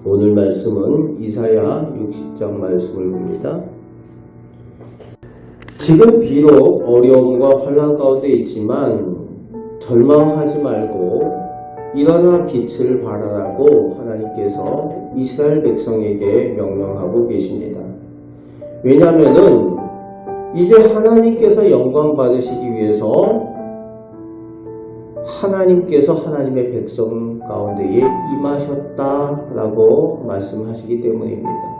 오늘 말씀은 이사야 60장 말씀을 봅니다. 지금 비록 어려움과 환난 가운데 있지만 절망하지 말고 일어나 빛을 발하라고 하나님께서 이스라엘 백성에게 명령하고 계십니다. 왜냐하면 이제 하나님께서 영광 받으시기 위해서 하나님께서 하나님의 백성 가운데에 임하셨다라고 말씀하시기 때문입니다.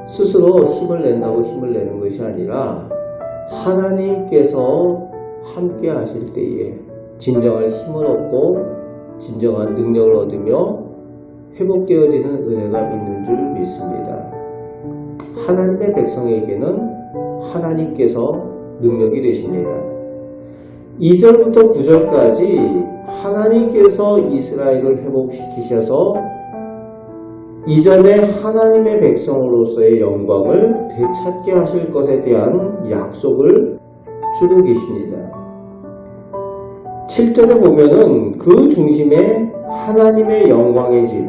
스스로 힘을 낸다고 힘을 내는 것이 아니라 하나님께서 함께 하실 때에 진정한 힘을 얻고 진정한 능력을 얻으며 회복되어지는 은혜가 있는 줄 믿습니다. 하나님의 백성에게는 하나님께서 능력이 되십니다. 2절부터 9절까지 하나님께서 이스라엘을 회복시키셔서 이전에 하나님의 백성으로서의 영광을 되찾게 하실 것에 대한 약속을 주고 계십니다. 7절에 보면은 그 중심에 하나님의 영광의 집,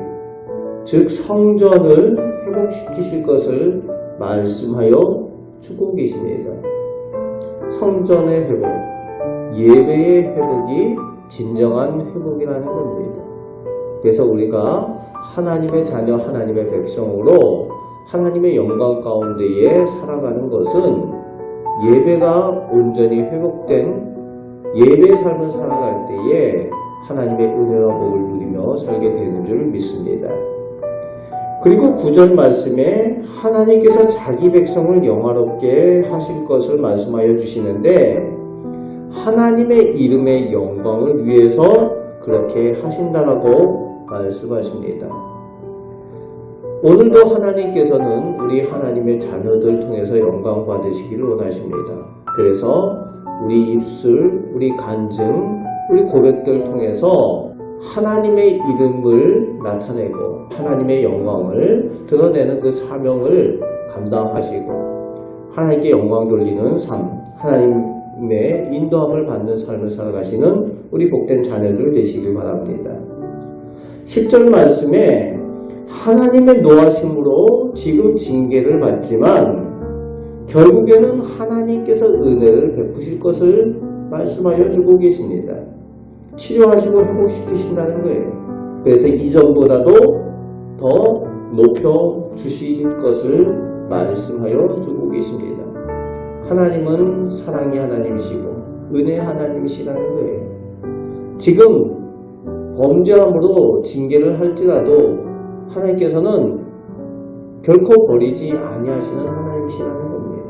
즉 성전을 회복시키실 것을 말씀하여 주고 계십니다. 성전의 회복, 예배의 회복이 진정한 회복이라는 겁니다. 그래서 우리가 하나님의 자녀, 하나님의 백성으로 하나님의 영광 가운데에 살아가는 것은 예배가 온전히 회복된 예배의 삶을 살아갈 때에 하나님의 은혜와 복을 누리며 살게 되는 줄 믿습니다. 그리고 9절 말씀에 하나님께서 자기 백성을 영화롭게 하실 것을 말씀하여 주시는데 하나님의 이름의 영광을 위해서 그렇게 하신다라고 말씀하십니다. 오늘도 하나님께서는 우리 하나님의 자녀들 통해서 영광 받으시기를 원하십니다. 그래서 우리 입술, 우리 간증, 우리 고백들 통해서 하나님의 이름을 나타내고 하나님의 영광을 드러내는 그 사명을 감당하시고 하나님께 영광 돌리는 삶, 하나님의 인도함을 받는 삶을 살아가시는 우리 복된 자녀들 되시길 바랍니다. 10절 말씀에 하나님의 노하심으로 지금 징계를 받지만 결국에는 하나님께서 은혜를 베푸실 것을 말씀하여 주고 계십니다. 치료하시고 회복시키신다는 거예요. 그래서 이전보다도 더 높여 주실 것을 말씀하여 주고 계십니다. 하나님은 사랑의 하나님이시고 은혜의 하나님이시라는 거예요. 지금 범죄함으로 징계를 할지라도 하나님께서는 결코 버리지 아니하시는 하나님이시라는 겁니다.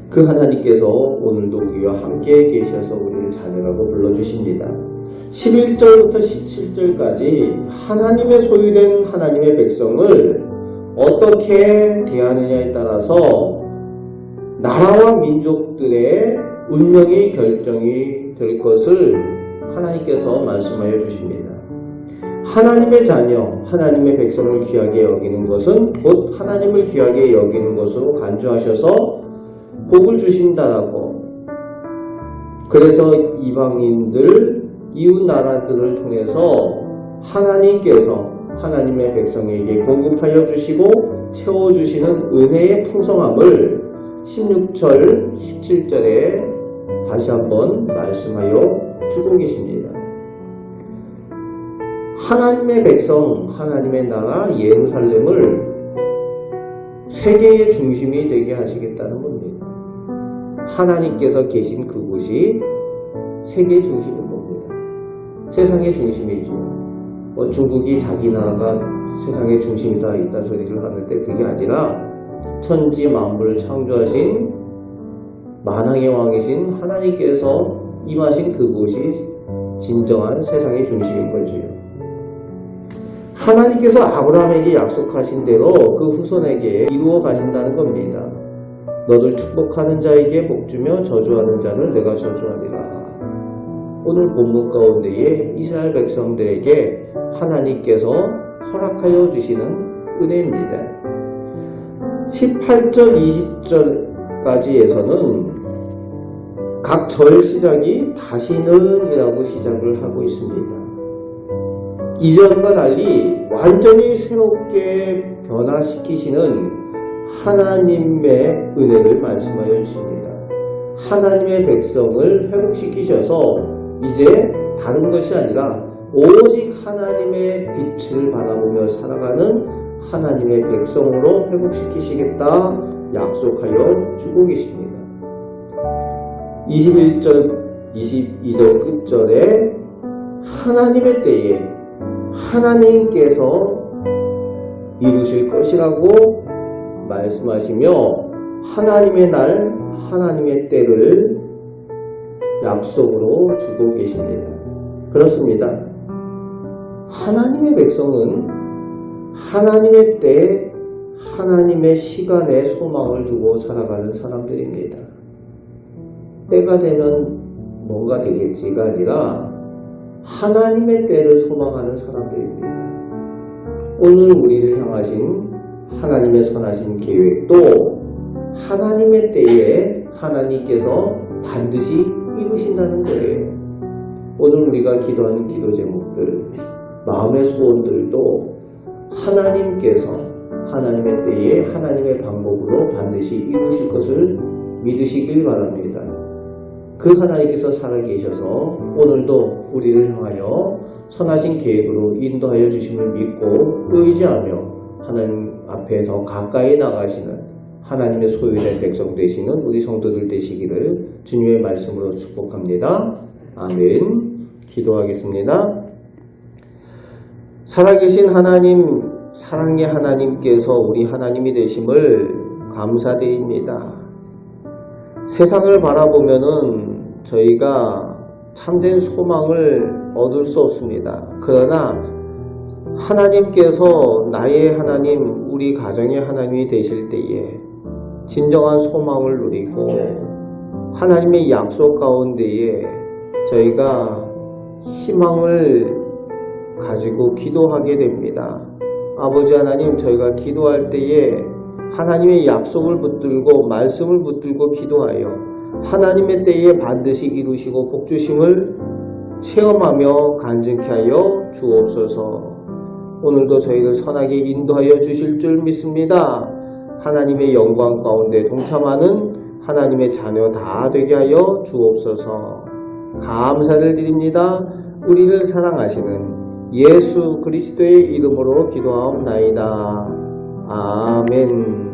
그 하나님께서 오늘도 우리와 함께 계셔서 우리를 자녀라고 불러주십니다. 11절부터 17절까지 하나님의 소유된 하나님의 백성을 어떻게 대하느냐에 따라서 나라와 민족들의 운명이 결정이 될 것을 하나님께서 말씀하여 주십니다. 하나님의 자녀, 하나님의 백성을 귀하게 여기는 것은 곧 하나님을 귀하게 여기는 것으로 간주하셔서 복을 주신다라고. 그래서 이방인들, 이웃 나라들을 통해서 하나님께서 하나님의 백성에게 공급하여 주시고 채워주시는 은혜의 풍성함을 16절, 17절에 다시 한번 말씀하여 주고 계십니다. 하나님의 백성, 하나님의 나라 예루살렘을 세계의 중심이 되게 하시겠다는 겁니다. 하나님께서 계신 그곳이 세계의 중심인 겁니다. 세상의 중심이죠. 중국이 자기 나라가 세상의 중심이다 이딴 소리를 하는데 그게 아니라 천지 만물을 창조하신 만왕의 왕이신 하나님께서 임하신 그곳이 진정한 세상의 중심인 거죠. 하나님께서 아브라함에게 약속하신 대로 그 후손에게 이루어 가신다는 겁니다. 너를 축복하는 자에게 복주며 저주하는 자를 내가 저주하리라. 오늘 본문 가운데에 이스라엘 백성들에게 하나님께서 허락하여 주시는 은혜입니다. 18절 20절까지에서는 각 절 시작이 다시는 이라고 시작을 하고 있습니다. 이전과 달리 완전히 새롭게 변화시키시는 하나님의 은혜를 말씀하여 주십니다. 하나님의 백성을 회복시키셔서 이제 다른 것이 아니라 오직 하나님의 빛을 바라보며 살아가는 하나님의 백성으로 회복시키시겠다 약속하여 주고 계십니다. 21절, 22절 끝절에 하나님의 때에 하나님께서 이루실 것이라고 말씀하시며 하나님의 날, 하나님의 때를 약속으로 주고 계십니다. 그렇습니다. 하나님의 백성은 하나님의 때, 하나님의 시간에 소망을 두고 살아가는 사람들입니다. 때가 되면 뭔가 되겠지가 아니라 하나님의 때를 소망하는 사람들입니다. 오늘 우리를 향하신 하나님의 선하신 계획도 하나님의 때에 하나님께서 반드시 이루신다는 거예요. 오늘 우리가 기도하는 기도 제목들, 마음의 소원들도 하나님께서 하나님의 때에 하나님의 방법으로 반드시 이루실 것을 믿으시길 바랍니다. 그 하나님께서 살아계셔서 오늘도 우리를 향하여 선하신 계획으로 인도하여 주심을 믿고 의지하며 하나님 앞에 더 가까이 나가시는 하나님의 소유된 백성 되시는 우리 성도들 되시기를 주님의 말씀으로 축복합니다. 아멘. 기도하겠습니다. 살아계신 하나님, 사랑의 하나님께서 우리 하나님이 되심을 감사드립니다. 세상을 바라보면은 저희가 참된 소망을 얻을 수 없습니다. 그러나 하나님께서 나의 하나님, 우리 가정의 하나님이 되실 때에 진정한 소망을 누리고 하나님의 약속 가운데에 저희가 희망을 가지고 기도하게 됩니다. 아버지 하나님, 저희가 기도할 때에 하나님의 약속을 붙들고 말씀을 붙들고 기도하여 하나님의 때에 반드시 이루시고 복주심을 체험하며 간증케 하여 주옵소서. 오늘도 저희를 선하게 인도하여 주실 줄 믿습니다. 하나님의 영광 가운데 동참하는 하나님의 자녀 다 되게 하여 주옵소서. 감사를 드립니다. 우리를 사랑하시는 예수 그리스도의 이름으로 기도하옵나이다. 아멘.